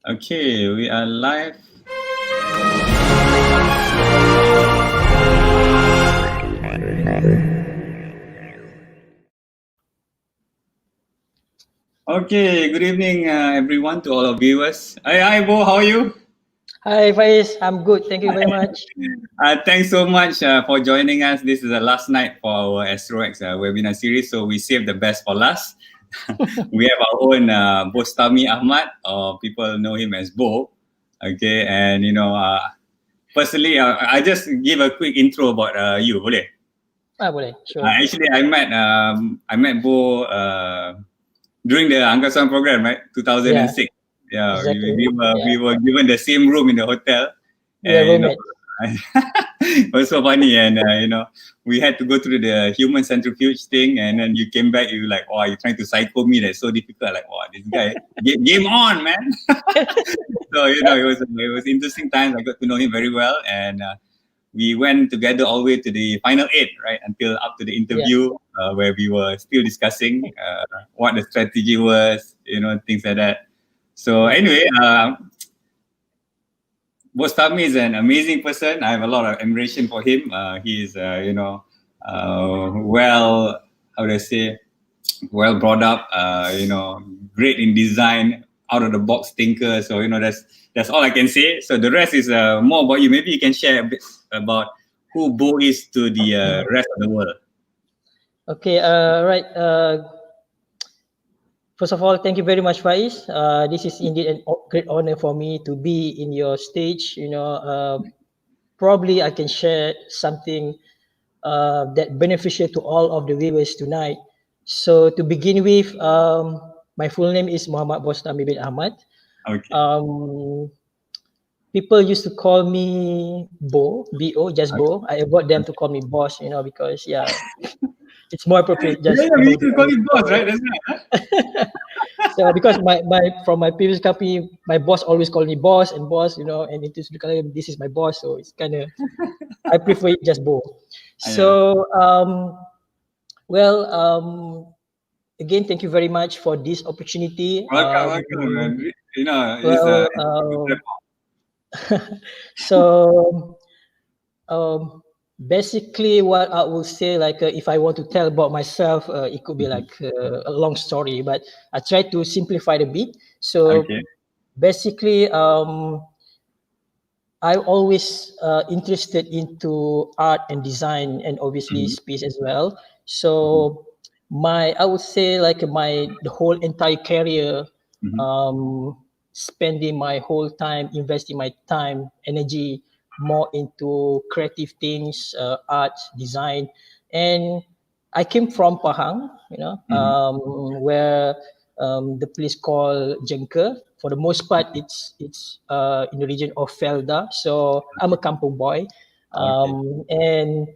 Okay, we are live. Okay, good evening, everyone, to all our viewers. Hi, Bo, how are you? Hi, Faiz. I'm good. Thank you very much. Thanks so much for joining us. This is the last night for our AstroX webinar series, so we saved the best for last. We have our own Bostami Ahmad, or people know him as Bo. Okay, and personally, I just give a quick intro about you, boleh? Boleh. Sure. Actually, I met Bo during the Angkasa program, right? 2006. Yeah, Exactly. we were given the same room in the hotel, We are and roommates. it was so funny. And we had to go through the human centrifuge thing, and then you came back. You like, oh, you're trying to psycho me. That's so difficult. Like, oh, this guy, game on, man. So it was interesting times. I got to know him very well, and we went together all the way to the final 8, right? Until up to the interview, where we were still discussing what the strategy was, things like that. So anyway, Bostami is an amazing person. I have a lot of admiration for him. He's, well, how do I say, well brought up, great in design, out of the box thinker. So, that's all I can say. So the rest is more about you. Maybe you can share a bit about who Bo is to the rest of the world. Okay. Right. First of all, thank you very much, Faiz. This is indeed a great honor for me to be in your stage. Probably I can share something that beneficial to all of the viewers tonight. So to begin with, my full name is Muhammad Bostami Ahmad. Okay. People used to call me Bo, B-O, just Bo. I avoid them to call me boss, because it's more appropriate. Just we used to call you boss, right? That's right. So because from my previous company, my boss always called me boss and boss, and it is because this is my boss, so it's kind of I prefer it just Bo. So again, thank you very much for this opportunity. Welcome, man. So basically what I will say, like if I want to tell about myself, it could be like a long story, but I try to simplify it a bit. So basically I always interested into art and design, and obviously space as well. So I would say like the whole entire career, spending my whole time, investing my time, energy more into creative things, art, design. And I came from Pahang, where the place called Jengker. For the most part, it's in the region of Felda. So I'm a kampung boy, and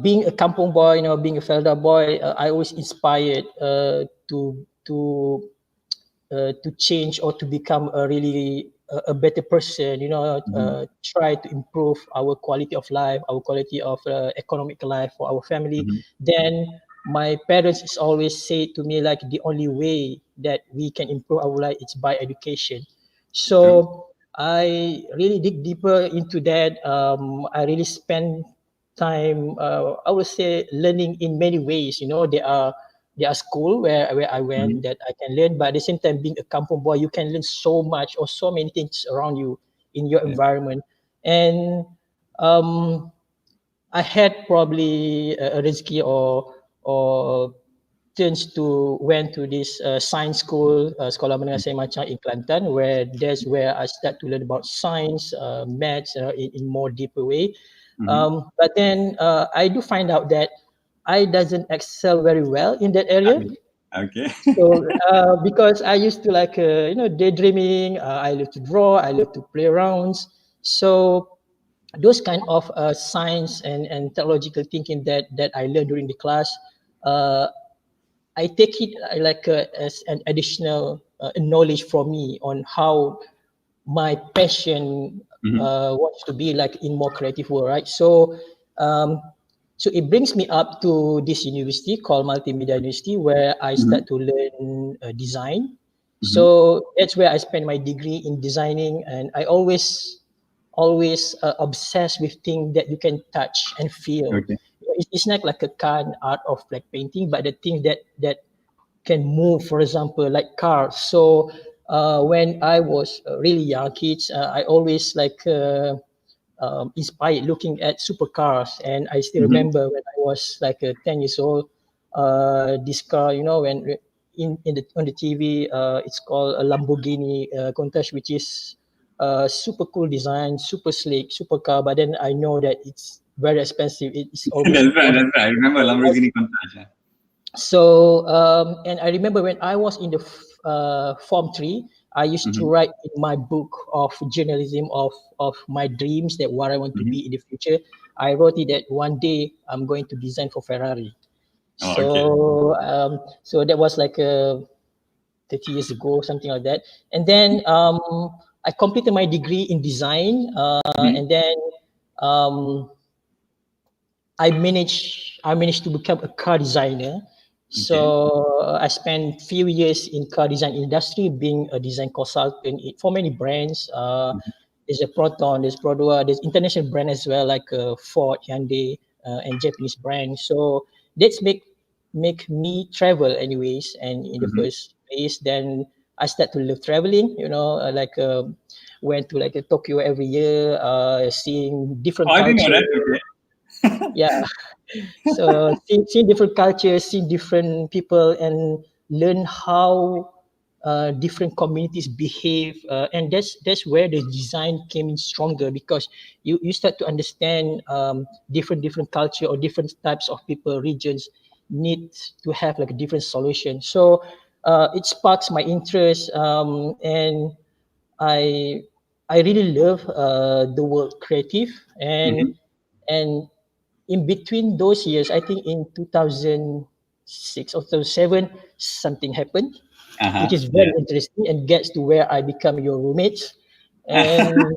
being a kampung boy, being a Felda boy, I always inspired to change or to become a really a better person. Try to improve our quality of life, our quality of economic life for our family. Then my parents is always say to me like the only way that we can improve our life is by education. So I really dig deeper into that. I really spend time, I would say, learning in many ways. There are school where I went that I can learn, but at the same time, being a kampung boy, you can learn so much or so many things around you in your environment. And I had probably a risky or turns to went to this science school, Sekolah Menengah Saya Macam in Kelantan, where that's where I start to learn about science, maths in more deeper way. But then I do find out that I doesn't excel very well in that area. Okay. So because I used to like daydreaming, I love to draw, I love to play around. So those kind of science and technological thinking that I learned during the class, I take it like as an additional knowledge for me on how my passion wants to be like in more creative world, right? So so it brings me up to this university called Multimedia University, where I start to learn design. So that's where I spent my degree in designing, and I always obsessed with things that you can touch and feel. Okay. It's not like a kind art of like painting, but the things that can move, for example, like cars. So when I was really young kids, I always like inspired looking at supercars, and I still remember when I was like 10 years old, this car, when on the TV, it's called a Lamborghini contest, which is super cool design, super slick, super car. But then I know that it's very expensive. It's almost That's right. $1 That's right. I remember Lamborghini Countach. So, and I remember when I was in the Form 3, I used to write in my book of journalism of my dreams, that what I want to be in the future. I wrote it that one day I'm going to design for Ferrari. Oh, okay. So that was like 30 years ago, something like that. And then I completed my degree in design, and then um, I managed to become a car designer. So I spent few years in car design industry, being a design consultant for many brands. There's a Proton, there's Produa, there's international brand as well, like Ford, Hyundai, and Japanese brands. So that's make me travel anyways. And in the first place, then I start to love traveling. Went to like Tokyo every year, seeing Oh, different I didn't know culture. that. Okay. Yeah. So see different cultures, see different people, and learn how different communities behave, and that's where the design came in stronger, because you start to understand different culture or different types of people, regions need to have like a different solution. So it sparks my interest, and I I really love the word creative, and in between those years, I think in 2006 or 2007, something happened, which is very Yeah. interesting and gets to where I become your roommates. And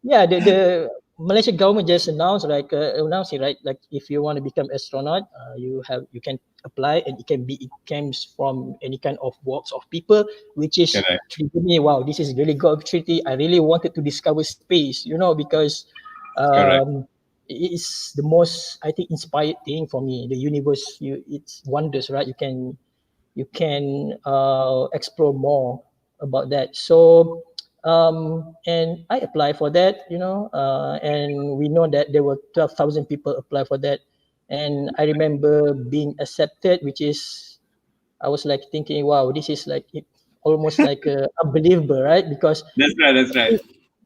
yeah, the Malaysian government just announced announcing, right, like if you want to become astronaut, you can apply, and it comes from any kind of walks of people, which is Correct. treating me, wow, this is really good opportunity. I really wanted to discover space, because Correct. it's the most, I think, inspired thing for me. The universe, it's wonders, right? You can explore more about that. So and I apply for that, and we know that there were 12,000 people apply for that. And I remember being accepted, which is, I was like thinking, wow, this is like almost like unbelievable, right? Because That's right. That's right.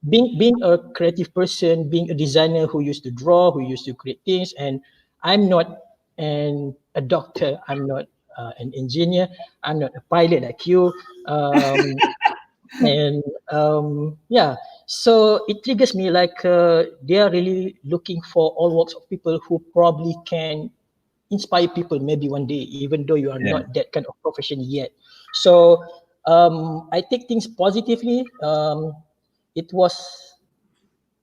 being a creative person, being a designer who used to draw, who used to create things, and I'm not a doctor, I'm not an engineer, I'm not a pilot like you, and yeah, so it triggers me like they are really looking for all walks of people who probably can inspire people maybe one day, even though you are Yeah. not that kind of profession yet. So I take things positively. It was,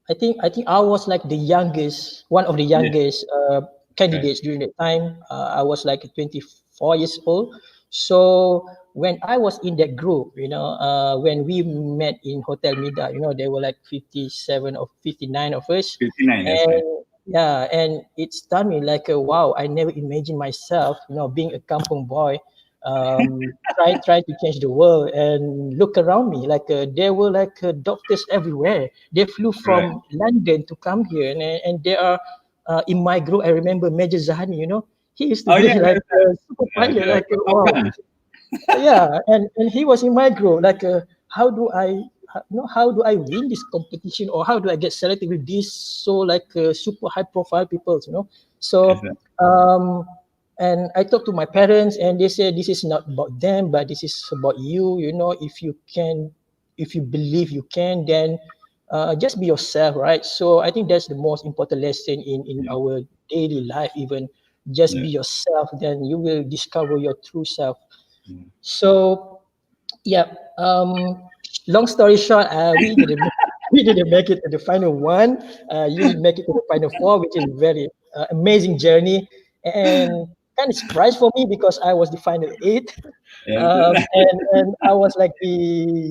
I think I was like one of the Yeah. youngest Right. candidates during that time. I was like 24 years old. So when I was in that group, when we met in Hotel Mida, there were like 57 or 59 of us, 59. That's right. and yeah, and it stunned me like, wow, I never imagined myself, being a kampung boy, try to change the world. And look around me, like there were like doctors everywhere. They flew Right. from London to come here, and they are in my group. I remember Major Zahani, he used to Oh be yeah. like That's right. a super pilot, Yeah. like Top wow. Gun. Yeah, and he was in my group, like how do I how do I win this competition, or how do I get selected with these so like super high profile people, That's so right. um and I talked to my parents, and they said this is not about them, but this is about you. If you believe you can, then just be yourself, right? So I think that's the most important lesson in Yeah. our daily life. Even just Yeah. be yourself, then you will discover your true self. Yeah. So yeah, long story short, we didn't make it to the final one. You didn't make it to the final four, which is very amazing journey. And kind of surprise for me because I was the final eight, Yeah. and I was like the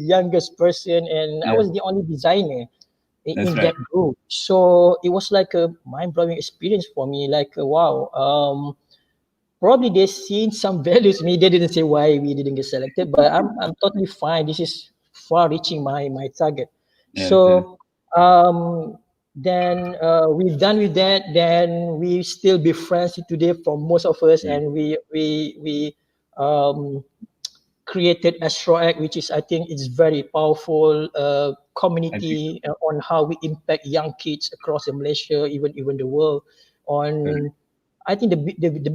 youngest person, and I Yeah. was the only designer That's in right. that group. So it was like a mind-blowing experience for me. Like wow, probably they seen some values in me. They didn't say why we didn't get selected, but I'm totally fine. This is far reaching my target. Yes. Yes. So then we're done with that. Then we still be friends today for most of us, Yeah. and we um, created AstroX, which is I think it's very powerful I think so. community on how we impact young kids across Malaysia, even the world. Correct. On I think the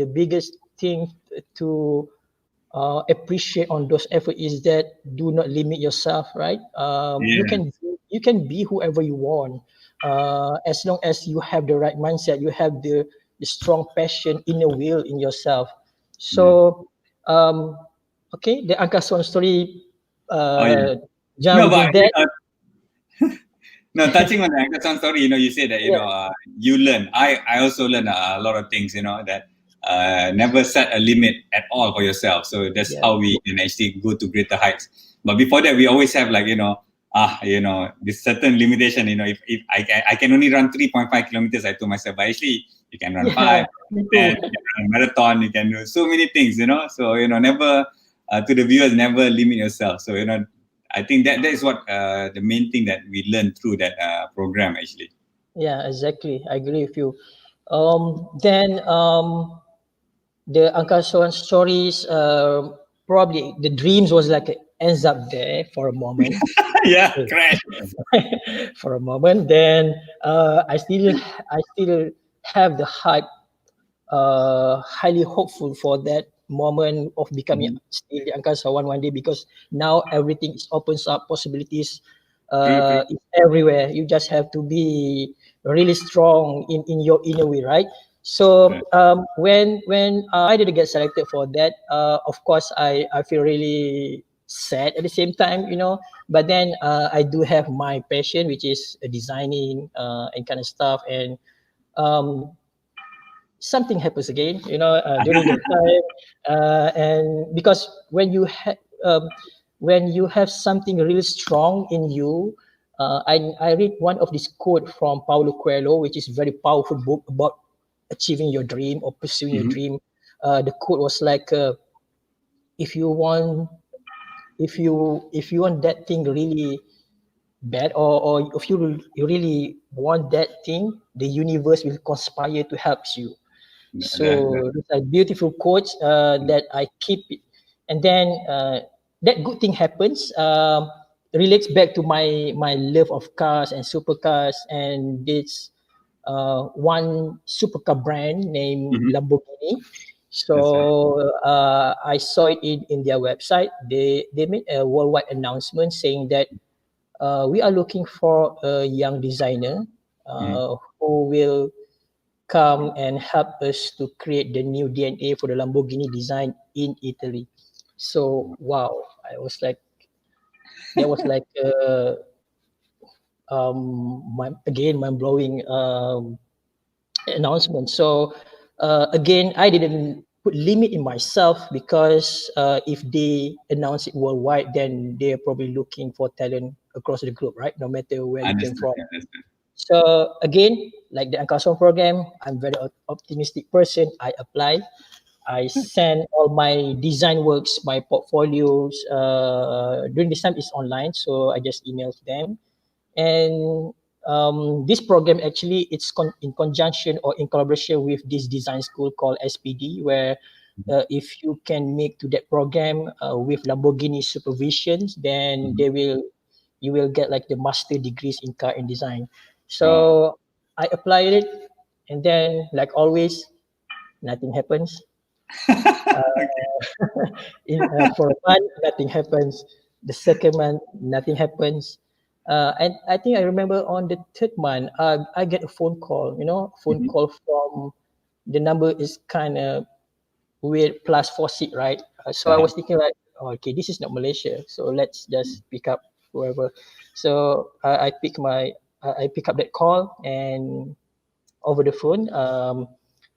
biggest thing to appreciate on those efforts is that do not limit yourself, right? Yeah. You can be whoever you want, as long as you have the right mindset, you have the strong passion, inner will in yourself. Yeah. So okay, the Angkasa story, Oh yeah. jump No, but within that. no, touching on the hackathon story, you said that Yeah, you learn. I also learn a lot of things. That never set a limit at all for yourself. So that's yeah, how we can actually go to greater heights. But before that, we always have like this certain limitation. If I can only run 3.5 kilometers, I told myself, but actually you can run yeah, five, me too. 10, you can run marathon, you can do so many things. So never to the viewers, never limit yourself. So I think that is what the main thing that we learned through that program actually. Yeah, exactly. I agree with you. Then the Angkasa stories, probably the dreams was like ends up there for a moment. Yeah, crash. For a moment, then I still have the hype, highly hopeful for that moment of becoming Mhm. still the Angkasa one day, because now everything is opens up possibilities. True, true. It's everywhere. You just have to be really strong in your inner way, right? So Right. when I didn't get selected for that, of course I feel really sad at the same time, But then I do have my passion, which is designing and kind of stuff, and um, something happens again, during that time, and because when you have something really strong in you, I read one of this quote from Paulo Coelho, which is very powerful book about achieving your dream or pursuing your Mhm. dream. The quote was like, if you want if you want that thing really bad, or if you really want that thing, the universe will conspire to help you. That. So these are beautiful quotes that I keep it. And then that good thing happens. Relates back to my love of cars and supercars, and this one supercar brand named Mhm. Lamborghini. That's right. So I saw it in their website. They made a worldwide announcement saying that we are looking for a young designer Mhm. who will come and help us to create the new DNA for the Lamborghini design in Italy. So wow, I was like, that was like again mind blowing announcement. So again, I didn't put limit in myself, because if they announce it worldwide, then they're probably looking for talent across the globe, right? No matter where you came Understood. from. Understood. So again, like the Angkasa program, I'm very optimistic person. I apply. I send all my design works, my portfolios. During this time, it's online, so I just email them. And this program actually it's in conjunction or in collaboration with this design school called SPD, where if you can make to that program with Lamborghini supervisions, then Mhm. you will get like the master degrees in car and design. Oh. So I applied it, and then like always, nothing happens. Okay. For a month, nothing happens. The second month, nothing happens. And I think I remember on the third month, I get a phone call. Phone Mhm. call from the number is kind of weird, plus 4 seat, right? So I Uh-huh. was thinking like, oh, okay, this is not Malaysia, so let's just pick up whoever. So I pick up that call, and over the phone,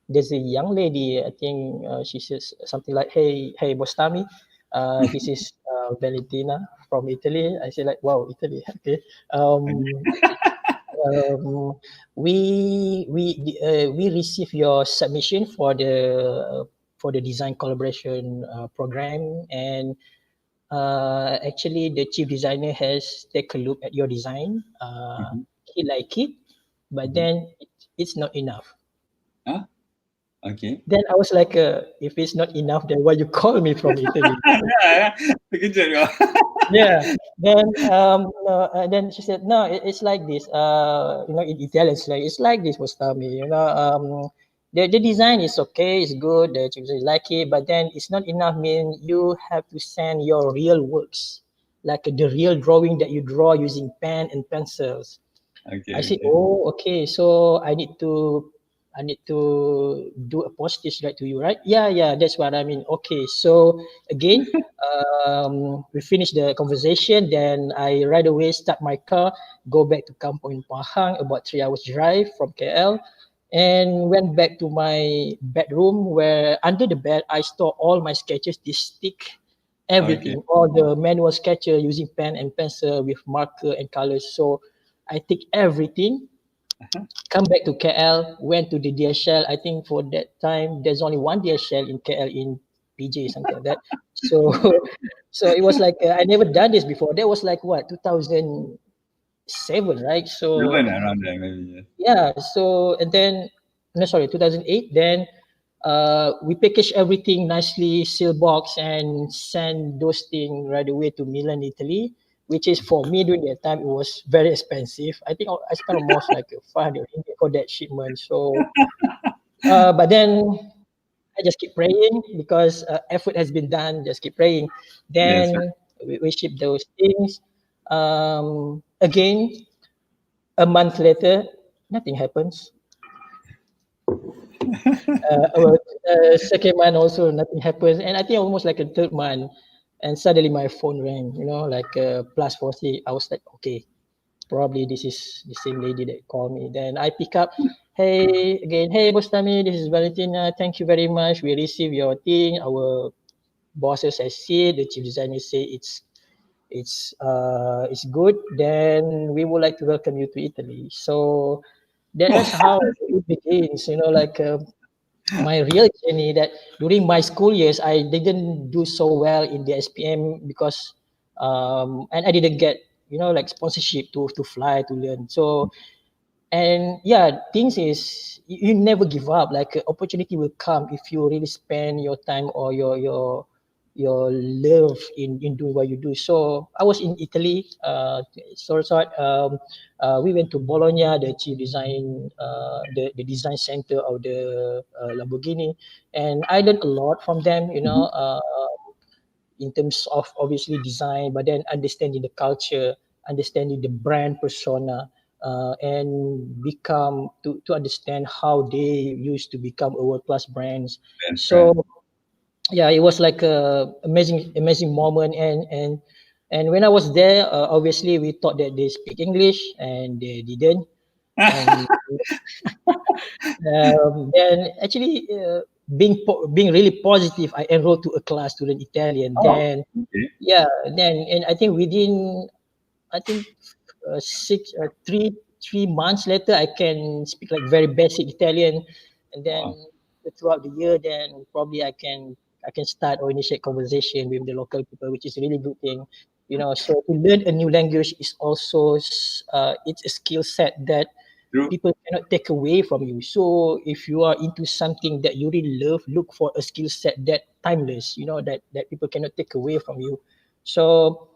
there's a young lady, I think she says something like, hey, Bostami, this is Valentina from Italy. I say like, wow, Italy, okay. Um, we receive your submission for the design collaboration program, and actually the chief designer has take a look at your design. He like it, but then it's not enough. Huh? Okay. Then I was like, if it's not enough, then why you call me from Italy? Ya, terkejut kau. Yeah. Then no, and then she said, no, it's like this. In Italian, it's like this, Bostami. The design is okay, it's good, the children like it, but then it's not enough. Mean you have to send your real works, like the real drawing that you draw using pen and pencils. I Okay, said, okay. oh, okay. So I need to do a postage right to you, right? Yeah, that's what I mean. Okay. So again, we finished the conversation. Then I right away start my car, go back to Kampung in Pahang, about 3 hours drive from KL, and went back to my bedroom where under the bed I store all my sketches, this stick, Okay. everything, all the manual sketcher using pen and pencil with marker and colors. So I take everything, come back to KL, went to the DSL. I think for that time there's only one DSL in KL in PJ, something like that. So so it was like I never done this before. That was like what 2007, right? So Seven around there maybe. yeah, so and then no, sorry, 2008. Then we package everything nicely, seal box, and send those things right away to Milan, Italy. Which is for me during that time, it was very expensive. I think I spent almost like 500 ringgit for that shipment. So, but then I just keep praying because effort has been done. Just keep praying. Yes, right. Then we ship those things. Again, a month later, nothing happens. About second month also nothing happens, and I think almost like a third month, and suddenly my phone rang. Like +40. I was like, okay, probably this is the same lady that called me. Then I pick up. Hey again, hey Bostami, this is Valentina. Thank you very much. We received your thing. Our bosses has said, the chief designer say it's good. Then we would like to welcome you to Italy. So that's how it begins. Like my real journey, that during my school years I didn't do so well in the SPM because and I didn't get like sponsorship to fly to learn. So and yeah, things is you never give up. Like opportunity will come if you really spend your time or your love in doing what you do. So I was in Italy. We went to Bologna, the chief design, the design center of the Lamborghini, and I learned a lot from them. In terms of obviously design, but then understanding the culture, understanding the brand persona, and become to understand how they used to become a world class brands. That's right. So yeah, it was like a amazing moment, and when I was there, obviously we thought that they speak English, and they didn't. And then actually being really positive, I enrolled to a class to learn Italian. Oh, Then okay. yeah, then and I think within I think 3 months later, I can speak like very basic Italian, and then Wow. throughout the year, then probably I can start or initiate conversation with the local people, which is a really good thing. So to learn a new language is also it's a skill set that True. people cannot take away from you. So if you are into something that you really love, look for a skill set that timeless, that people cannot take away from you. So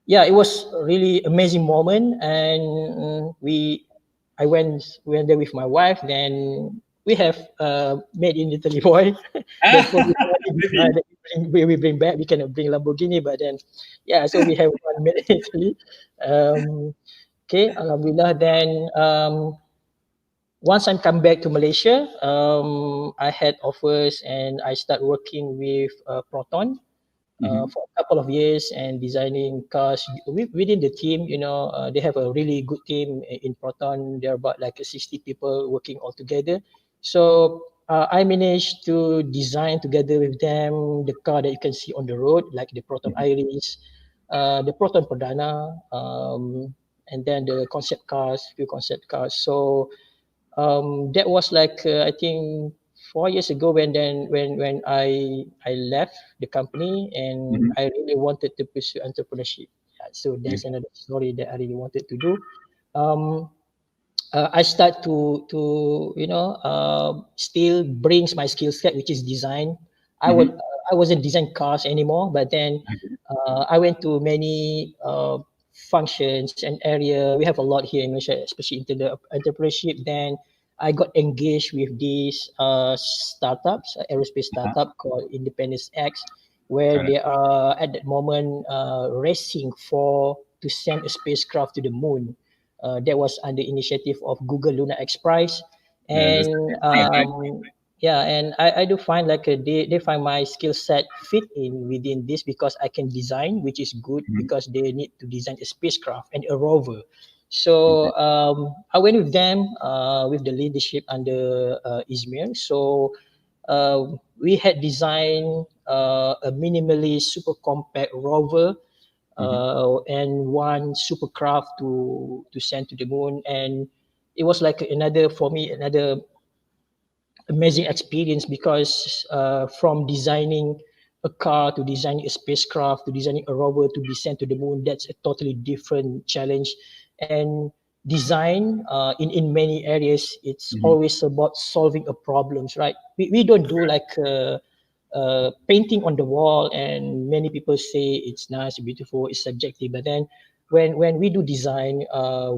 yeah, it was a really amazing moment, and I went there with my wife. Then we have made in Italy boy. That's probably the only design Really? that we bring back. We cannot bring Lamborghini, but then yeah, so we have one made in Italy. Okay, alhamdulillah. Then once I come back to Malaysia, I had offers, and I start working with Proton for a couple of years, and designing cars within the team. They have a really good team in Proton. There are about like 60 people working all together. So I managed to design together with them the car that you can see on the road, like the Proton Iris, the Proton Perdana, and then the concept cars, few concept cars. So that was like I think 4 years ago when I left the company and Mhm. I really wanted to pursue entrepreneurship. Yeah, so that's another story that I really wanted to do. Um, I start to still brings my skill set, which is design. Mhm. I wasn't design cars anymore, but then I went to many functions and area. We have a lot here in Malaysia, especially into the entrepreneurship. Then I got engaged with these startups, aerospace startup called Independence-X, where Correct. they are at that moment racing for to send a spacecraft to the moon. That was under initiative of Google Lunar X Prize, Yeah, that's and right. yeah, and I do find like they find my skill set fit in within this because I can design, which is good Mhm. because they need to design a spacecraft and a rover. So Okay. I went with them with the leadership under Izmir. So we had designed a minimally super compact rover Mhm. and one supercraft to send to the moon, and it was like another for me another amazing experience because from designing a car to designing a spacecraft to designing a rover to be sent to the moon, that's a totally different challenge. And design in many areas, it's Mhm. always about solving a problems, right? We don't do like painting on the wall, and many people say it's nice, beautiful, it's subjective, but then when we do design,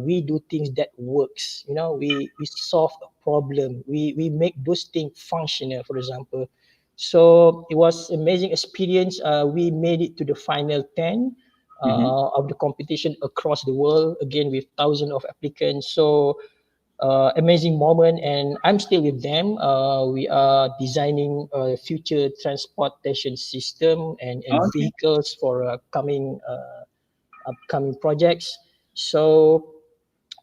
we do things that works. You know, we solve a problem. We make those things functional. For example, so it was amazing experience. We made it to the final 10 Mhm. of the competition across the world, again with thousands of applicants. So amazing moment, and I'm still with them. We are designing a future transportation system and Okay. vehicles for upcoming projects. So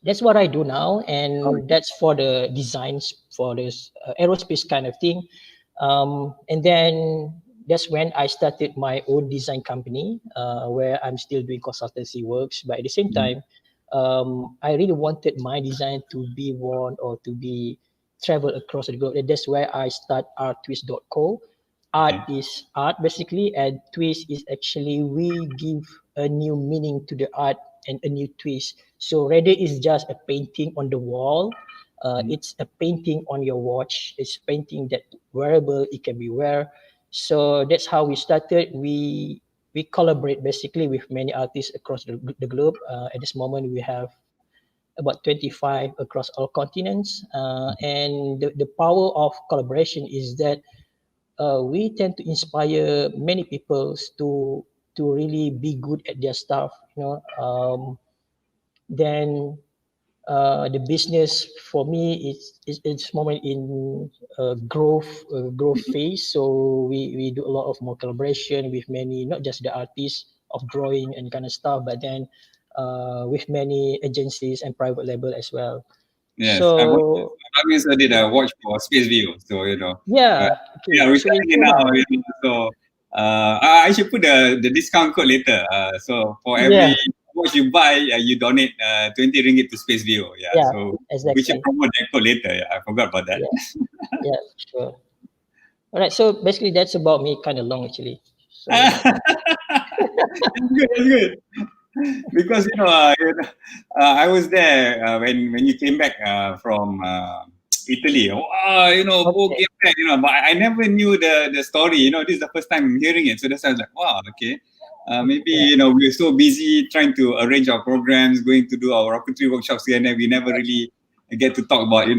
that's what I do now, and Okay. that's for the designs for this aerospace kind of thing. And then that's when I started my own design company, where I'm still doing consultancy works. But at the same Mhm. time, I really wanted my design to be worn or to be travel across the globe. And that's where I start arttwist.co. Art Okay. is art basically, and twist is actually we give a new meaning to the art and a new twist. So rather it's just a painting on the wall. Mhm. It's a painting on your watch. It's painting that wearable. It can be wear. So that's how we started. We collaborate basically with many artists across the globe. At this moment, we have about 25 across all continents. And the power of collaboration is that we tend to inspire many people to really be good at their stuff. Then the business for me is it's moment in growth phase. So we do a lot of more collaboration with many, not just the artists of drawing and kind of stuff, but then with many agencies and private label as well. Yes, I watched. So I mean, so did I watch for Space View? So uh, yeah, okay. yeah, we're So in selling it now. Tehran, So I should put the discount code later. So for yeah, every watch you buy, you donate 20 ringgit to Space View. Yeah, yeah, so we should exactly. promote that code later. Yeah, I forgot about that. Yeah, yeah, sure. All right. So basically, that's about me. Kind of long actually. So That's good. That's good. Because I was there when you came back from Italy. Wow, Bo okay. came back. But I never knew the story. This is the first time I'm hearing it. So that's why I was like, wow, okay. Maybe Yeah, we're so busy trying to arrange our programs, going to do our rocketry workshops here, and then we never really get to talk about yeah.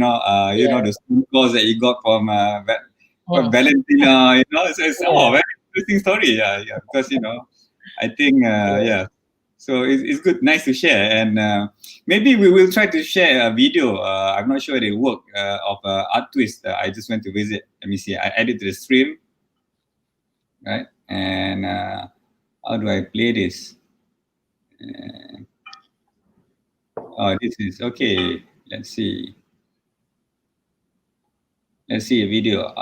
the phone calls that you got from Hmm. Valentina. It's Yeah. very interesting story. Yeah, yeah. Because I think Yeah. yeah. So it's good, nice to share, and maybe we will try to share a video. I'm not sure they work of Art Twist. I just went to visit. Let me see. I added to the stream, right? And how do I play this? Oh, this is okay. Let's see. Let's see a video.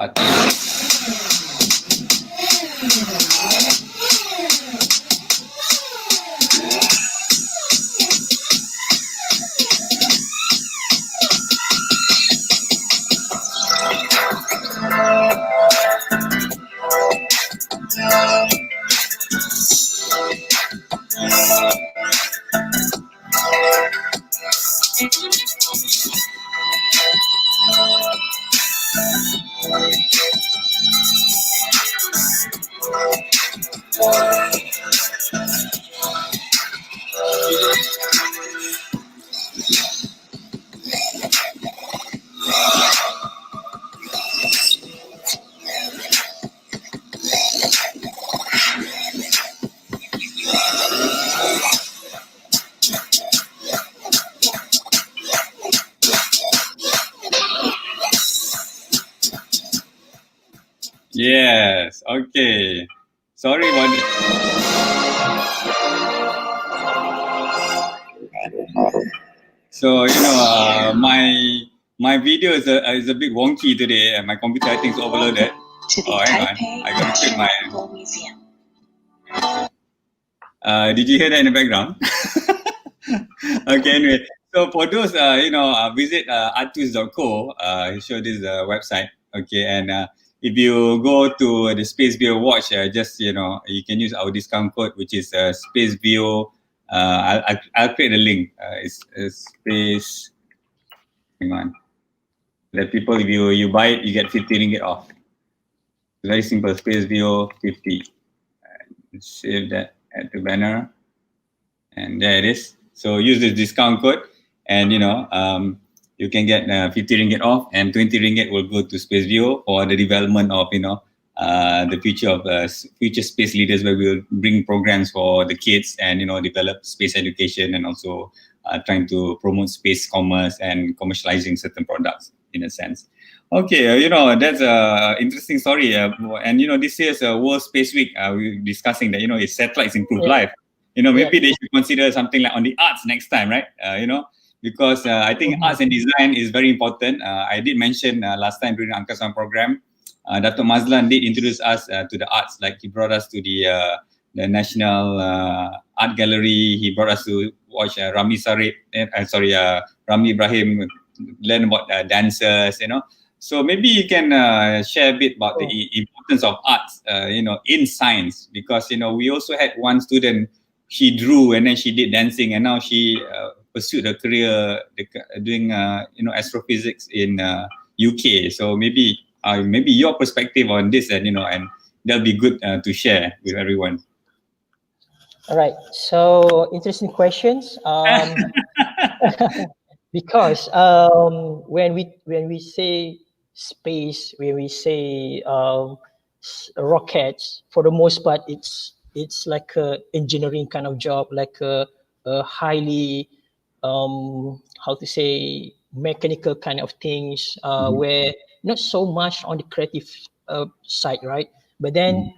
Yes. Okay. Sorry about it. So my video is a bit wonky today, and my computer I think is overloaded. Oh, hang on. I gotta check my. Did you hear that in the background? Okay. Anyway, so for those visit artus.co. Show this website. Okay, and if you go to the Space View watch, just you can use our discount code, which is Space View. I'll create a link. It's Space. Hang on. Let people, if you buy it, you get 50 ringgit off. Very simple. Space View 50. Save that at the banner, and there it is. So use this discount code, and you can get 50 ringgit off, and 20 ringgit will go to Space View for the development of the future of future space leaders, where we will bring programs for the kids and develop space education, and also trying to promote space commerce and commercializing certain products in a sense. Okay, that's a interesting story, and this year's World Space Week, we're discussing that it's satellites improve life. Maybe they should consider something like on the arts next time, right? Because I think arts and design is very important. I did mention last time during the Angkasa program, Dato' Mazlan did introduce us to the arts. Like he brought us to the National Art Gallery. He brought us to watch Rami Ibrahim, learn about dancers. So maybe you can share a bit about the importance of arts, in science, because we also had one student. She drew and then she did dancing, and now she pursued a career doing astrophysics in UK. So maybe your perspective on this, and and that'll be good to share with everyone. All right. So interesting questions. Because when we say space, when we say rockets, for the most part, it's like a engineering kind of job, like a highly how to say mechanical kind of things, where not so much on the creative side, right? But then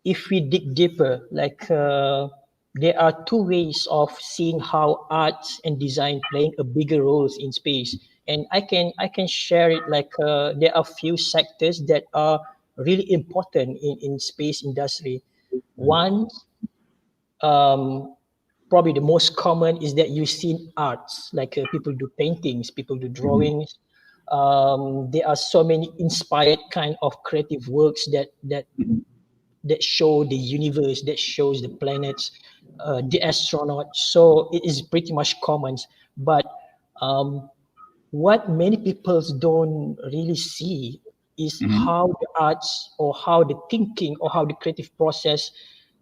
if we dig deeper, like there are two ways of seeing how arts and design playing a bigger roles in space. And I can share it like there are few sectors that are really important in space industry. One, probably the most common is that you see arts, like people do paintings, people do drawings. There are so many inspired kind of creative works that show the universe, that shows the planets, the astronauts. So it is pretty much common. But what many people don't really see is how the arts, or how the thinking, or how the creative process,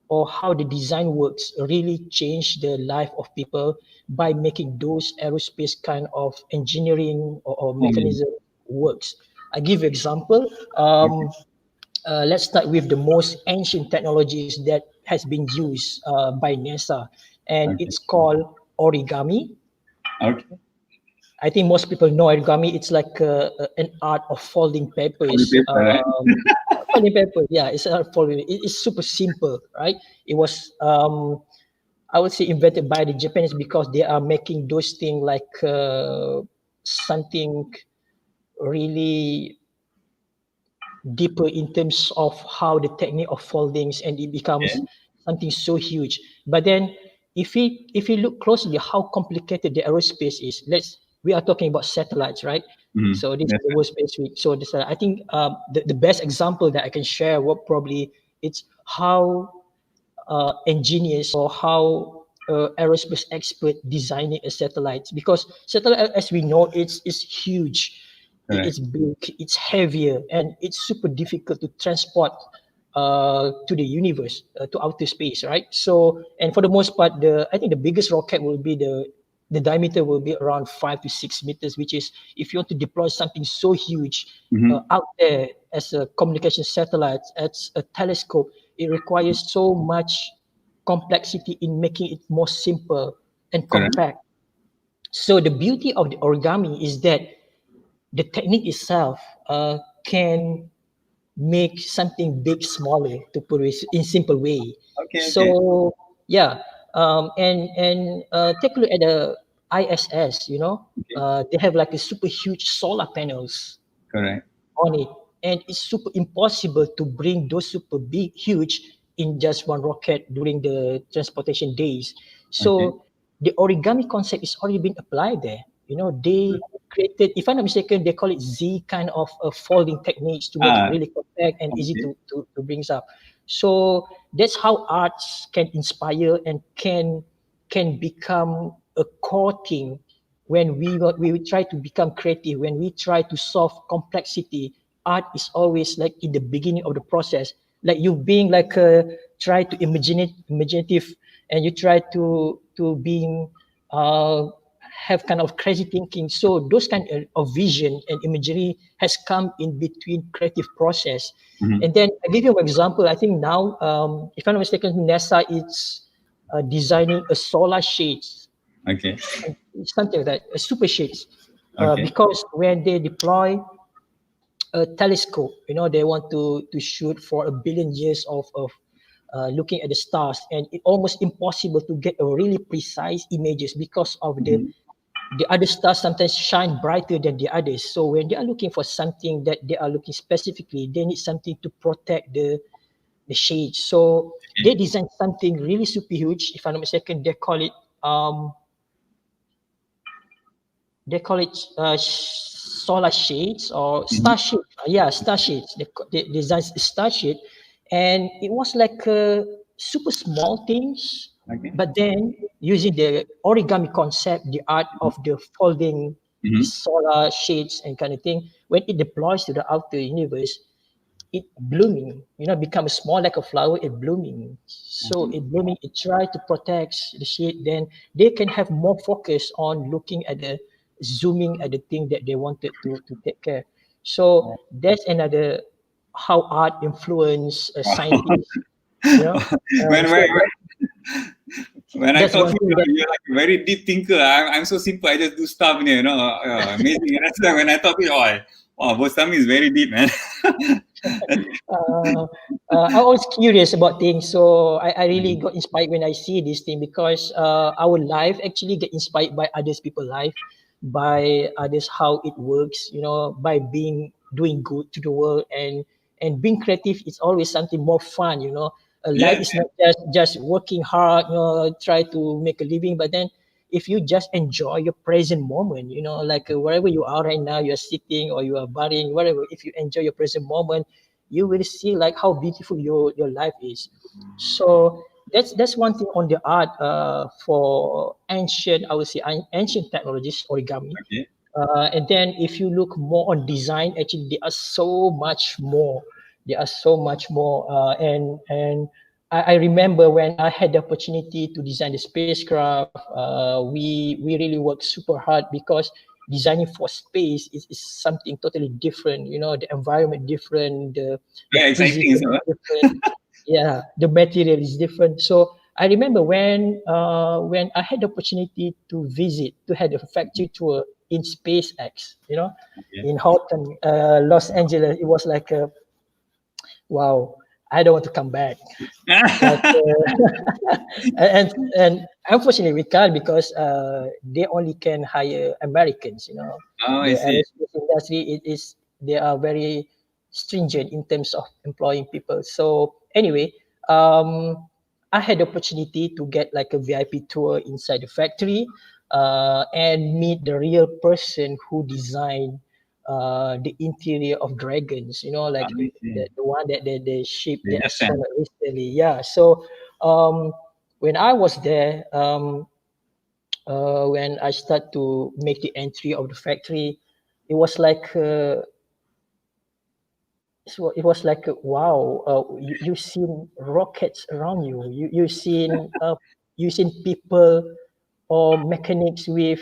or how the design works really change the life of people by making those aerospace kind of engineering or mechanism works. I give you example. Let's start with the most ancient technologies that has been used by NASA, and it's called origami. Okay. I think most people know origami. It's like an art of folding papers. Folding paper, yeah, it's an art of folding. It's super simple, right? It was, I would say, invented by the Japanese because they are making those things like something really deeper in terms of how the technique of foldings, and it becomes something so huge. But then if we look closely how complicated the aerospace is, we are talking about satellites, right? So this is the world space week. So this, I think the best example that I can share what probably it's how engineers or how aerospace expert designing a satellite, because satellite, as we know, it's huge. It's big, it's heavier, and it's super difficult to transport to the universe, to outer space, right? So, and for the most part, I think the biggest rocket will be the diameter will be around 5 to 6 meters, which is, if you want to deploy something so huge out there as a communication satellite, as a telescope, it requires so much complexity in making it more simple and compact. So the beauty of the origami is that the technique itself can make something big smaller, to put it in simple way. So yeah, and take a look at the ISS. They have like a super huge solar panels on it, and it's super impossible to bring those super big huge in just one rocket during the transportation days. So the origami concept is already been applied there. They created, if I'm not mistaken, they call it Z kind of folding techniques to make it really compact and easy to bring up. So that's how arts can inspire and can become a core thing when we try to become creative, when we try to solve complexity. Art is always like in the beginning of the process, like you being like try to imaginative, and you try to being have kind of crazy thinking. So those kind of vision and imagery has come in between creative process. And then I give you an example. I think now, if I'm not mistaken, NASA is designing a solar shades, something like that, a super shades, because when they deploy a telescope, they want to shoot for 1 billion years of looking at the stars, and it's almost impossible to get a really precise images because of the other stars sometimes shine brighter than the others. So when they are looking for something that they are looking specifically, they need something to protect the shades. So they designed something really super huge. If I'm not mistaken, they call it solar shades or star shade. Yeah, star shades. They designed star shade, and it was like super small things. But then using the origami concept, the art of the folding the solar shades and kind of thing, when it deploys to the outer universe, it blooming, become small like a flower, it blooming. So it blooming, it try to protect the shade, then they can have more focus on looking at the zooming at the thing that they wanted to take care. So that's another how art influence scientists. when So when I that's thought one thing that you're like a very deep thinker, I'm so simple. I just do stuff, amazing. And that's why when I thought, Bostami is very deep, man. I'm always curious about things, so I really got inspired when I see this thing, because our life actually get inspired by others people's life, by others how it works, by doing good to the world, and being creative is always something more fun. Life is not just working hard, try to make a living, but then if you just enjoy your present moment, like wherever you are right now, you're sitting or you are baring, whatever, if you enjoy your present moment, you will see like how beautiful your life is. So that's one thing on the art for ancient, I would say, ancient technologies, origami. And then if you look more on design, actually there are so much more. And I remember when I had the opportunity to design the spacecraft, we really worked super hard, because designing for space is something totally different. The environment different, the exciting, physics is different. Yeah, the material is different. So I remember when I had the opportunity to have a factory tour in SpaceX, in Houghton, Los Angeles. It was like wow, I don't want to come back. But, and unfortunately we can't, because they only can hire Americans. I The see. aerospace industry they are very stringent in terms of employing people. So anyway, I had the opportunity to get like a VIP tour inside the factory and meet the real person who designed the interior of dragons, you know, like the one that they shipped the astronaut recently. Yeah. So when I was there, when I start to make the entry of the factory, it was like so it was like wow, you seen rockets around you. You seen people or mechanics with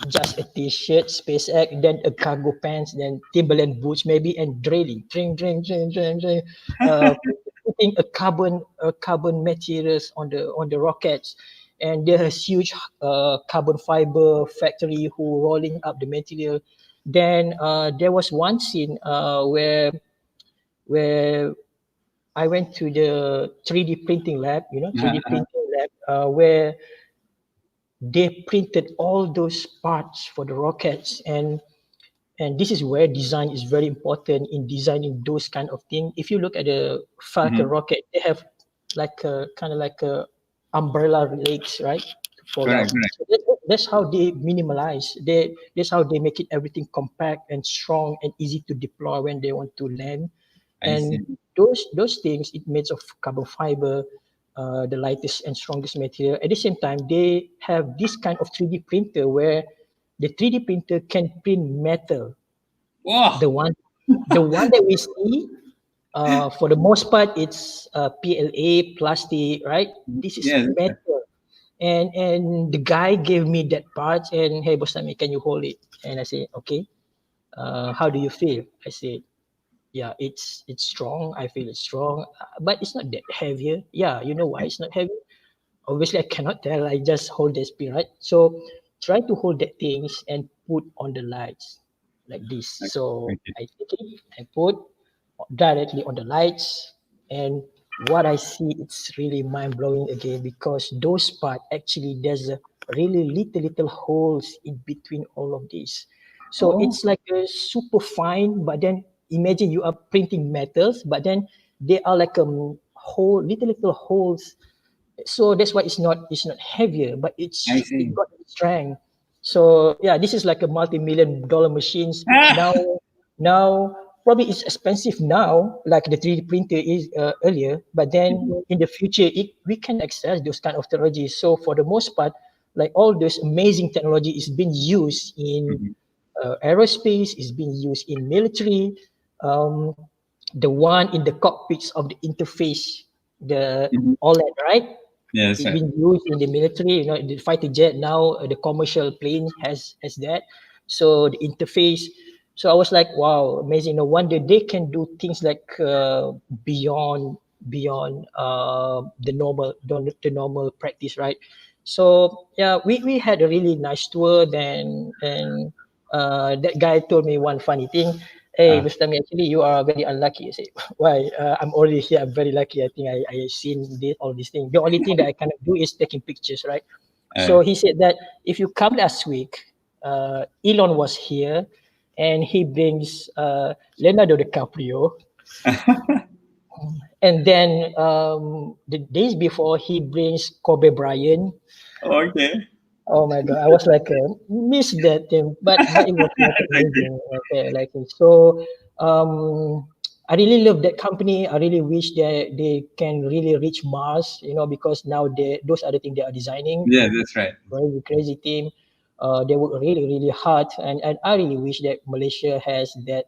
just a t-shirt, SpaceX, then a cargo pants, then Timberland boots maybe, and drilling, putting a carbon materials on the rockets. And there's huge carbon fiber factory who rolling up the material. Then there was one scene where I went to the 3D printing lab, 3D printing lab, where they printed all those parts for the rockets. And this is where design is very important in designing those kind of things. If you look at the Falcon rocket, they have like a kind of like a umbrella legs, right? To fall out. So that's how they minimalize. That's how they make it everything compact and strong and easy to deploy when they want to land. And those things, it made of carbon fiber, the lightest and strongest material. At the same time, they have this kind of 3D printer where the 3D printer can print metal. Wow. The one that we see, for the most part, it's PLA, plastic, right? This is metal. And the guy gave me that part and, hey, Bostami, can you hold it? And I said, okay. How do you feel? I said, yeah, it's strong. I feel it's strong, but it's not that heavier. Yeah, you know why it's not heavy? Obviously, I cannot tell. I just hold the speed, right? So try to hold that things and put on the lights like this. So I take it and put directly on the lights, and what I see, it's really mind blowing again, because those parts actually there's a really little holes in between all of these. So it's like a super fine, but then imagine you are printing metals, but then they are like little holes. So that's why it's not heavier, but it got strength. So yeah, this is like a multi-million-dollar machines. Now probably it's expensive now, like the 3D printer is earlier, but then in the future we can access those kind of technologies. So for the most part, like all this amazing technology is being used in aerospace, is being used in military. The one in the cockpits of the interface, the OLED, right? Yes, it's been used in the military, the fighter jet. Now the commercial plane has that. So the interface. So I was like, wow, amazing. No wonder they can do things like beyond the normal practice, right? So yeah, we had a really nice tour then, and that guy told me one funny thing. Hey, Bostami, actually, you are very unlucky. I say, why? I'm already here. I'm very lucky. I think I seen all these things. The only thing that I cannot do is taking pictures, right? So he said that if you come last week, Elon was here, and he brings Leonardo DiCaprio. And then the days before, he brings Kobe Bryant. Okay. Oh my God, I was like, miss that thing, but it was like amazing. Okay, like so, I really love that company. I really wish that they can really reach Mars, because now those are the things they are designing. Yeah, that's right. Very crazy team. They work really, really hard, and I really wish that Malaysia has that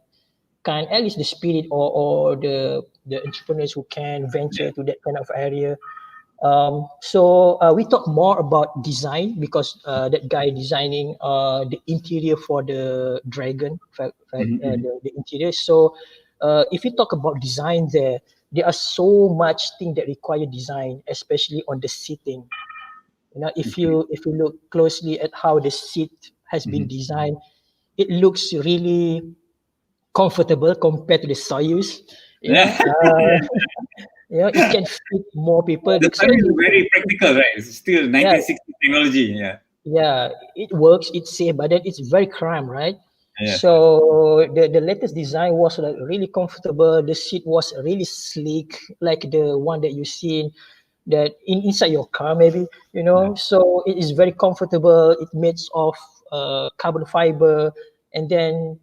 kind, at least the spirit or the entrepreneurs who can venture to that kind of area. So we talk more about design, because that guy designing the interior for the dragon, the interior. So if you talk about design, there are so much things that require design, especially on the seating. If you look closely at how the seat has been designed, it looks really comfortable compared to the Soyuz. It can fit more people. The Soyuz is very practical, right? It's still 1960 technology. Yeah, it works. It's safe, but then it's very cramped, right? Yes. So the latest design was like really comfortable. The seat was really sleek, like the one that you seen that inside your car maybe, you know. So it is very comfortable. It made of carbon fiber, and then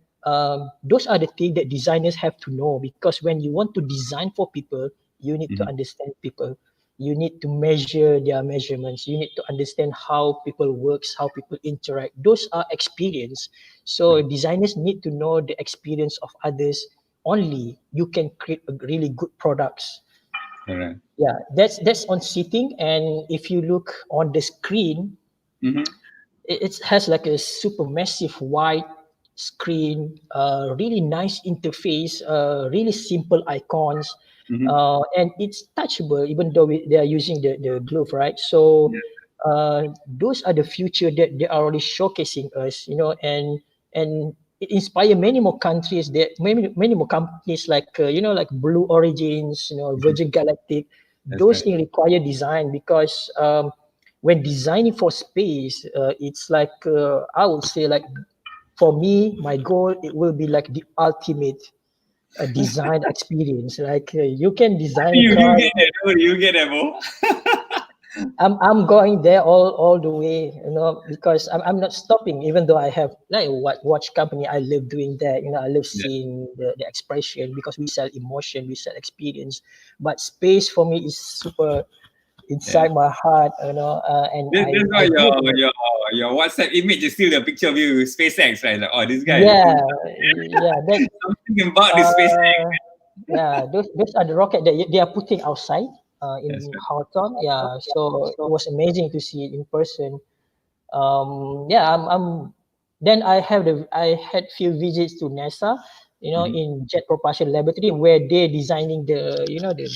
those are the things that designers have to know, because when you want to design for people, you need to understand people. You need to measure their measurements. You need to understand how people works, how people interact. Those are experience. So designers need to know the experience of others. Only you can create a really good products. Correct. Yeah, that's on seating. And if you look on the screen, it has like a super massive wide screen, really nice interface, really simple icons, and it's touchable even though they are using the glove, right? So those are the future that they are already showcasing us, you know. And it inspire many more countries, that many more companies like like Blue Origins, you know, Virgin Galactic. That's Those right. things require design, because when designing for space, it's like I would say, like, for me, my goal, it will be like the ultimate design experience. Like you can design a You car. get that, bro. You get that, bro. I'm going there all the way, you know, because I'm not stopping. Even though I have like watch company, I love doing that. You know, I love Yeah. seeing the expression, because we sell emotion, we sell experience. But space for me is super Yeah. inside my heart, you know, and That's why I your do it. your your WhatsApp image is still the picture of you with SpaceX, right? Like, oh, this guy. Yeah, yeah, that Something about this SpaceX. uh, yeah, those are the rocket that they are putting outside That's in right. Houghton. Yeah, so it was amazing to see it in person. Yeah, I'm then I had few visits to NASA, you know, in Jet Propulsion Laboratory, where they're designing the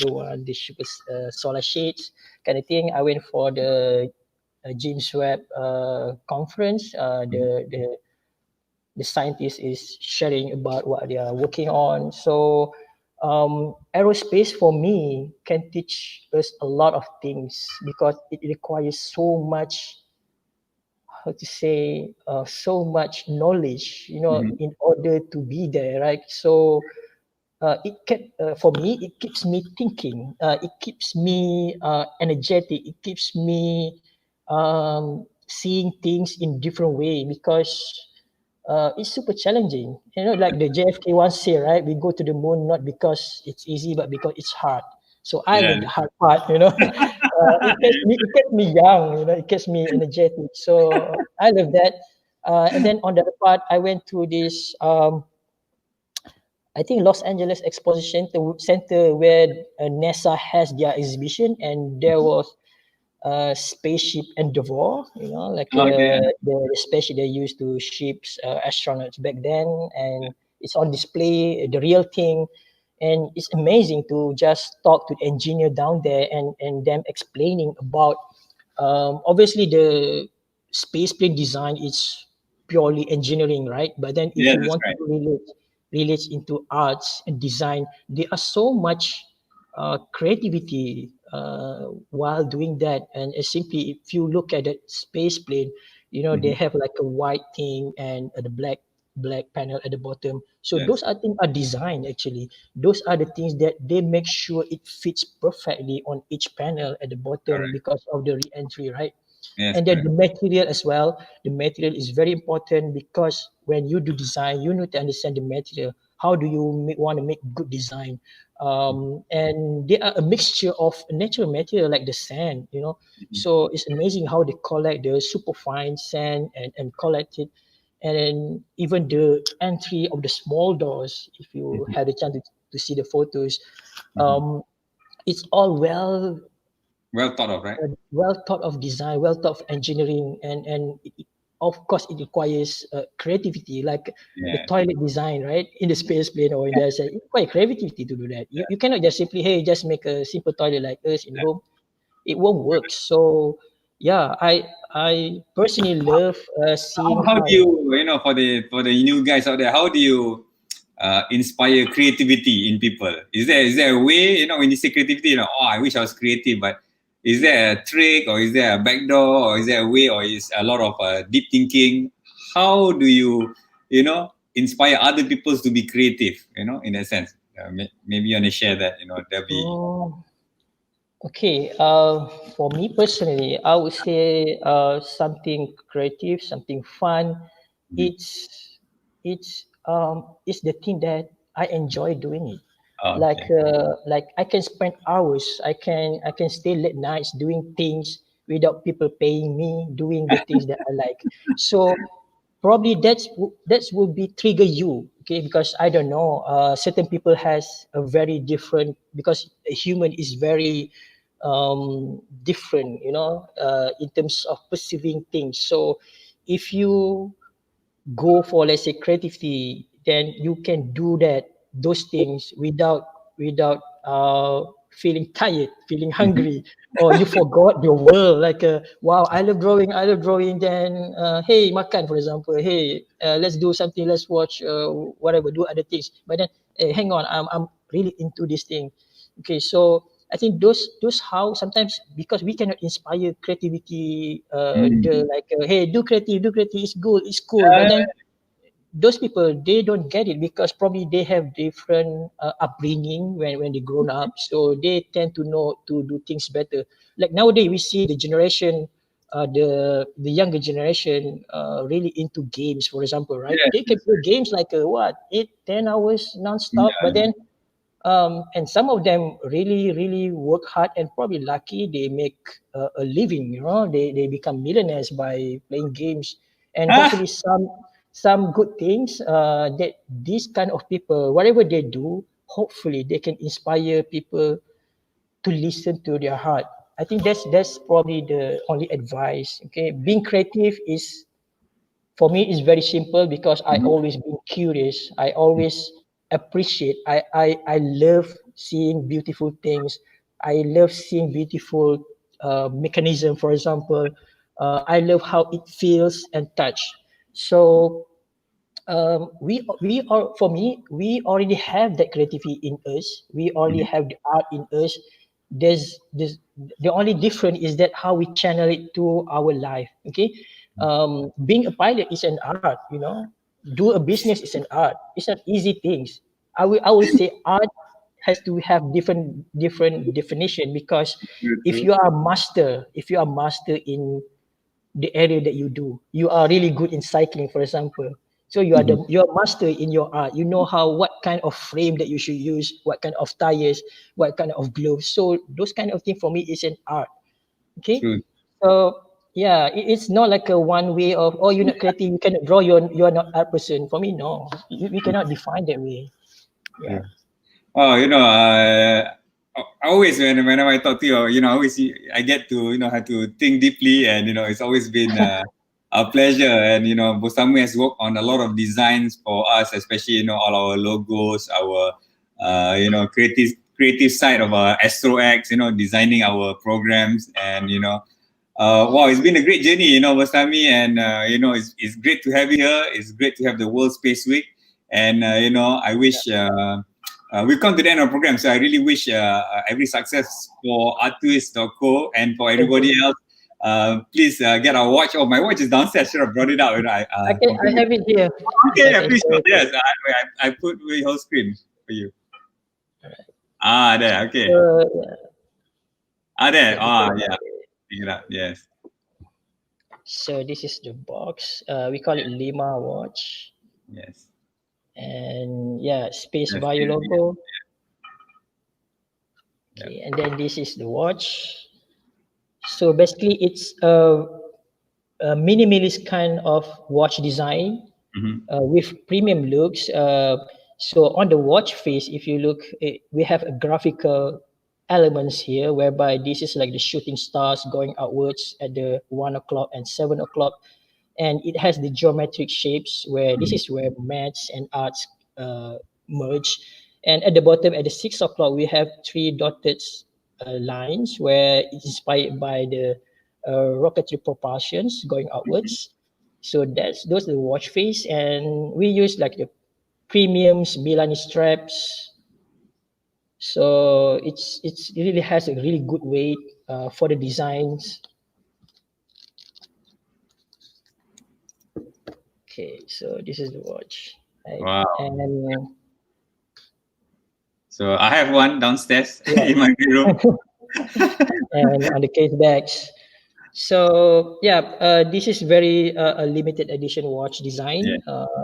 one, the super solar shades kind of thing. I went for the James Webb conference. The scientist is sharing about what they are working on. So aerospace for me can teach us a lot of things, because it requires so much, how to say, so much knowledge, you know, in order to be there, right? So for me, it keeps me thinking, it keeps me energetic, it keeps me seeing things in different way, because it's super challenging, you know, like the JFK once say, right? We go to the moon not because it's easy, but because it's hard. So I Yeah. love the hard part, you know. It keeps me young, you know, it keeps me energetic. So I love that. And then on the other part, I went to this I think Los Angeles Exposition Center, where NASA has their exhibition, and there was spaceship Endeavour, you know, like Oh yeah. the spaceship they used to ship astronauts back then, and it's on display, the real thing. And it's amazing to just talk to the engineer down there, and them explaining about obviously the space plane design is purely engineering, right? But then if Yeah, you that's want to right. relate into arts and design, there are so much creativity while doing that. And simply, if you look at the space plane, you know, they have like a white thing and the black panel at the bottom. So Yes. those are things are designed actually. Those are the things that they make sure it fits perfectly on each panel at the bottom Correct. because of the re-entry, right? Yes, And then correct. the material as well. The material is very important, because when you do design, you need to understand the material. How do you want to make good design? And they are a mixture of natural material like the sand, you know. So it's amazing how they collect the superfine sand and collect it. And then even the entry of the small doors, if you had a chance to see the photos, um, it's all Well thought of, right? well thought of design, well thought of engineering, and of course it requires creativity, like the Yeah. toilet design, right? In the space plane or in the it requires creativity to do that. You cannot just simply, hey, just make a simple toilet like us in home. It won't work. So yeah, I personally love seeing How how. do for the new guys out there? How do you inspire creativity in people? Is there a way, when you say creativity, oh, I wish I was creative, but is there a trick, or is there a backdoor, or is there a way, or is a lot of deep thinking? How do you inspire other people to be creative, in that sense. Maybe you want to share that, that'll be. Oh, okay. For me personally, I would say something creative, something fun. It's it's the thing that I enjoy doing it. Oh, Like I can spend hours. I can stay late nights doing things without people paying me, doing the things that I like. So probably that's will be trigger you, okay, because I don't know, certain people has a very different, because a human is very different, in terms of perceiving things. So if you go for, let's say, creativity, then you can do those things without feeling tired, feeling hungry, or you forgot your world. Like, wow, I love drawing. Then, hey, makan, for example. Hey, let's do something. Let's watch, whatever, do other things. But then, hey, hang on, I'm really into this thing. Okay, so I think those how sometimes, because we cannot inspire creativity, the like, hey, do creative, it's good, it's cool. But then those people, they don't get it because probably they have different upbringing when they grown up, so they tend to know to do things better. Like nowadays we see the generation, the younger generation, really into games, for example, right? They Yes. can play games like, what, 8-10 hours non-stop. But Yeah. then and some of them really really work hard, and probably lucky they make a living, they become millionaires by playing games. And Ah, hopefully some good things, that these kind of people, whatever they do, hopefully they can inspire people to listen to their heart. I think that's probably the only advice. Okay, being creative is, for me, is very simple, because I always been curious. I always appreciate. I love seeing beautiful things. I love seeing beautiful mechanism. For example, I love how it feels and touch. So we are for me, we already have that creativity in us. We already have the art in us. There's the only difference is that how we channel it to our life. Okay, being a pilot is an art. Do a business is an art. It's not easy things. I will say art has to have different definition, because true, if true. you are a master, in the area that you do. You are really good in cycling, for example. So you're a master in your art. You know what kind of frame that you should use, what kind of tires, what kind of gloves. So those kind of thing for me is an art. Okay. True. So yeah, it's not like a one way of, oh, you're not creative, you cannot draw, you're not art person. For me, no. We cannot define that way. Yeah. True. Oh, always whenever I talk to you, always I get to have to think deeply, and it's always been a pleasure. And Bostami has worked on a lot of designs for us, especially all our logos, our creative side of AstroX, designing our programs, and wow, it's been a great journey, Bostami, and it's great to have you here. It's great to have the World Space Week, and I wish. We've come to the end of the program, so I really wish every success for Artwist.co and for Thank everybody you. else. Please get our watch. Oh, my watch is downstairs. I should have brought it out. I have it here. Okay, I yeah, can please show show. it. Yes, I put the whole screen for you. There. Okay. Yeah. There. Let me take Yeah. it. Pick it up. Yes. So this is the box. We call it Lima watch, Yes. and yeah, space That's bio it. logo. Yeah. Okay, and then this is the watch. So basically, it's a minimalist kind of watch design, Mhm. with premium looks. So on the watch face, if you look, we have a graphical elements here, whereby this is like the shooting stars going outwards at the 1 o'clock and 7 o'clock, and it has the geometric shapes, where this is where maths and arts merge. And at the bottom, at the 6 o'clock, we have three dotted lines, where it's inspired by the rocketry propulsions going outwards. So those are the watch face, and we use like the premiums Milani straps. So it really has a really good weight for the designs. Okay, so this is the watch. Right? Wow. And So I have one downstairs yeah. in my room. And on the case bags. So yeah, this is very a limited edition watch design,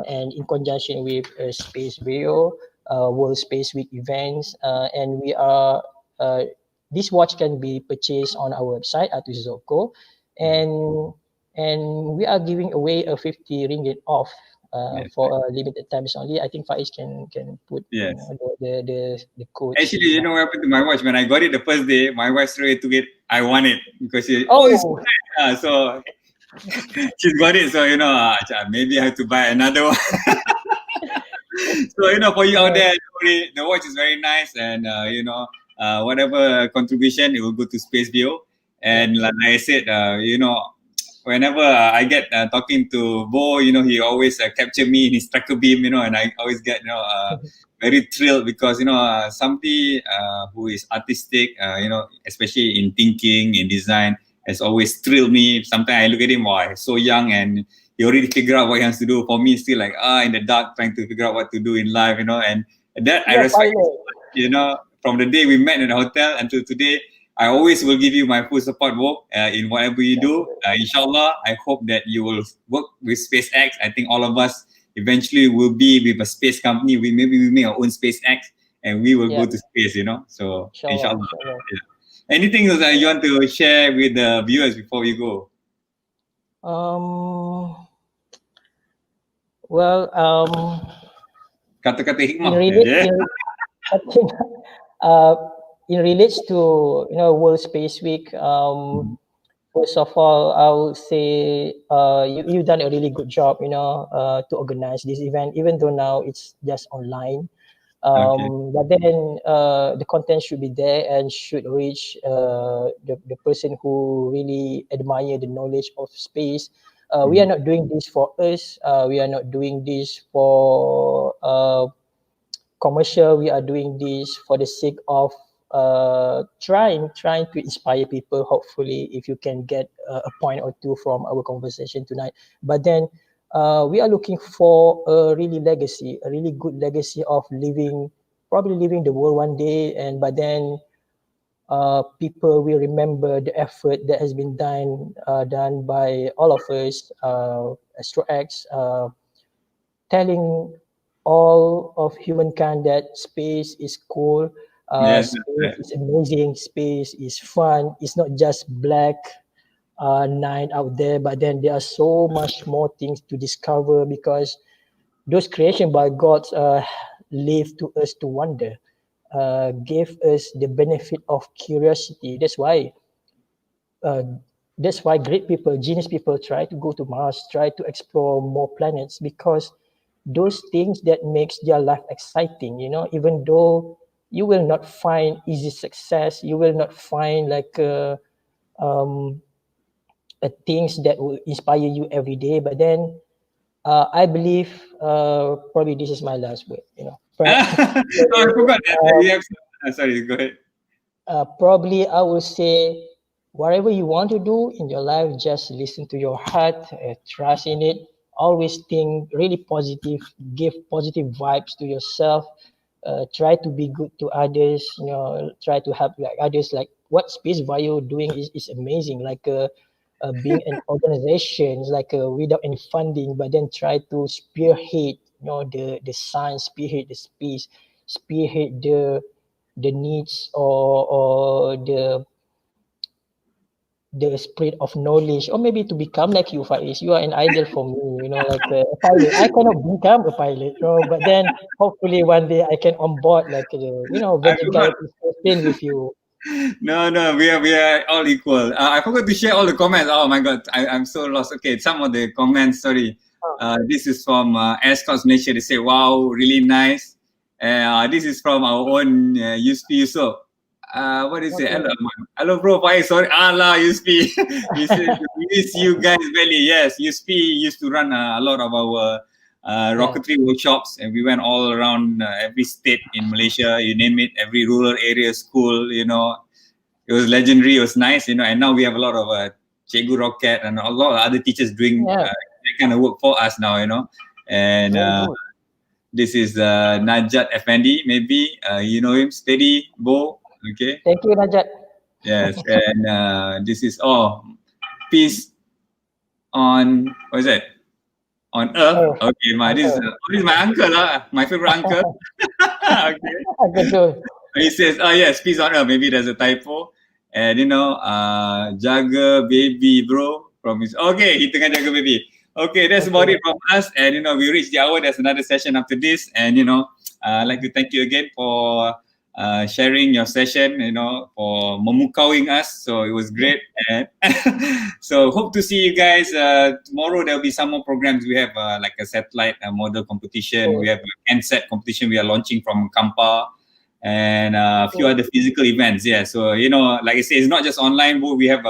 and in conjunction with Space Video, World Space Week events, and we are this watch can be purchased on our website at Zoko, and we are giving away a 50 ringgit off Yes. for a limited times only. I think Faiz can put Yes. the codes. Actually, you know what happened to my watch? When I got it the first day, my wife straight took it. I want it because she, it's Oh, nice. So she's got it. So, you know, maybe I have to buy another one. So, you know, for you out there, don't worry, the watch is very nice. And, you know, whatever contribution, it will go to Space Bio. And like I said, you know, whenever I get talking to Bo, you know, he always capture me in his tracker beam, you know, and I always get, you know, very thrilled because, you know, somebody who is artistic, you know, especially in thinking, in design, has always thrilled me. Sometimes I look at him, wow, he's so young and he already figured out what he has to do. For me, still like, in the dark, trying to figure out what to do in life, you know, and that I respect, you know, from the day we met in the hotel until today. I always will give you my full support, Bo, in whatever you do. Inshallah, I hope that you will work with SpaceX. I think all of us eventually will be with a space company. Maybe we make our own SpaceX and we will go to space, you know. So, inshallah. Yeah. Anything else you want to share with the viewers before we go? Well, kata-kata hikmah. In relates to, you know, World Space Week, first of all, I would say you've done a really good job, you know, to organize this event, even though now it's just online. But then the content should be there and should reach the person who really admire the knowledge of space. We are not doing this for us. We are not doing this for commercial. We are doing this for the sake of trying to inspire people. Hopefully, if you can get a point or two from our conversation tonight. But then we are looking for a really good legacy of probably leaving the world one day. And but then people will remember the effort that has been done by all of us, AstroX, telling all of humankind that space is cool, space is amazing, space is fun. It's not just black night out there, but then there are so much more things to discover because those creation by God leave to us to wonder, gave us the benefit of curiosity. That's why great people, genius people try to go to Mars, try to explore more planets, because those things that makes their life exciting, you know, even though you will not find easy success, you will not find like things that will inspire you every day. But then I believe probably this is my last word, you know. I forgot that. Sorry, go ahead. Probably I will say, whatever you want to do in your life, just listen to your heart, trust in it. Always think really positive, give positive vibes to yourself. Try to be good to others, you know, try to help like others. Like what Space Bio doing is amazing. Like being an organization, like without any funding, but then try to spearhead, you know, the science, spearhead the space, spearhead the needs or the spread of knowledge, or maybe to become like you, Faiz. You are an idol for me, you know, like a pilot. I cannot become a pilot, you know, but then hopefully one day I can onboard like you know, Virgin Galactic plane with you. No, we are all equal. I forgot to share all the comments. Oh my god, I'm so lost. Okay, some of the comments. Sorry, this is from AstroX Malaysia. They say, "Wow, really nice." This is from our own USP Yusof. What is it? Hello, bro. Why? Sorry, Allah, USP. We miss you guys really. Yes, USP used to run a lot of our rocketry workshops, and we went all around every state in Malaysia, you name it, every rural area, school, you know. It was legendary, it was nice, you know, and now we have a lot of Cikgu Rocket and a lot of other teachers doing that kind of work for us now, you know. And This is Najat Effendi, maybe you know him. Steady, Bo. Okay. Thank you, Najat. Yes, and this is peace on what is that? On Earth. Oh, Okay, this is my uncle, my favorite uncle. Okay. Betul. He says, oh yes, peace on Earth. Maybe there's a typo. And you know, jaga baby bro from his. Okay, he tengah jaga baby. Okay, that's about it from us. And you know, we reached the hour. There's another session after this. And you know, I'd like to thank you again for sharing your session, you know, for memukauing us. So it was great. And so hope to see you guys tomorrow. There'll be some more programs. We have like a satellite model competition. We have a handset competition we are launching from Kampa, and a few other physical events. Yeah. So, you know, like I say, it's not just online, but we have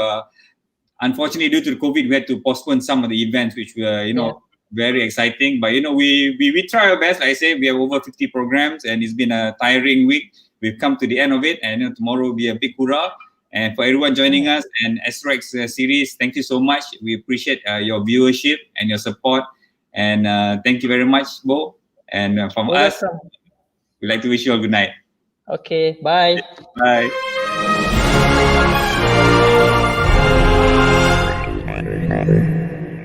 unfortunately, due to the COVID, we had to postpone some of the events, which were, you know, very exciting. But, you know, we try our best. Like I say, we have over 50 programs, and it's been a tiring week. We've come to the end of it, and you know, tomorrow will be a big hurrah. And for everyone joining us and AstroX series, thank you so much. We appreciate your viewership and your support. And thank you very much, Bo. And from us, we'd like to wish you all good night. Okay, bye. Bye.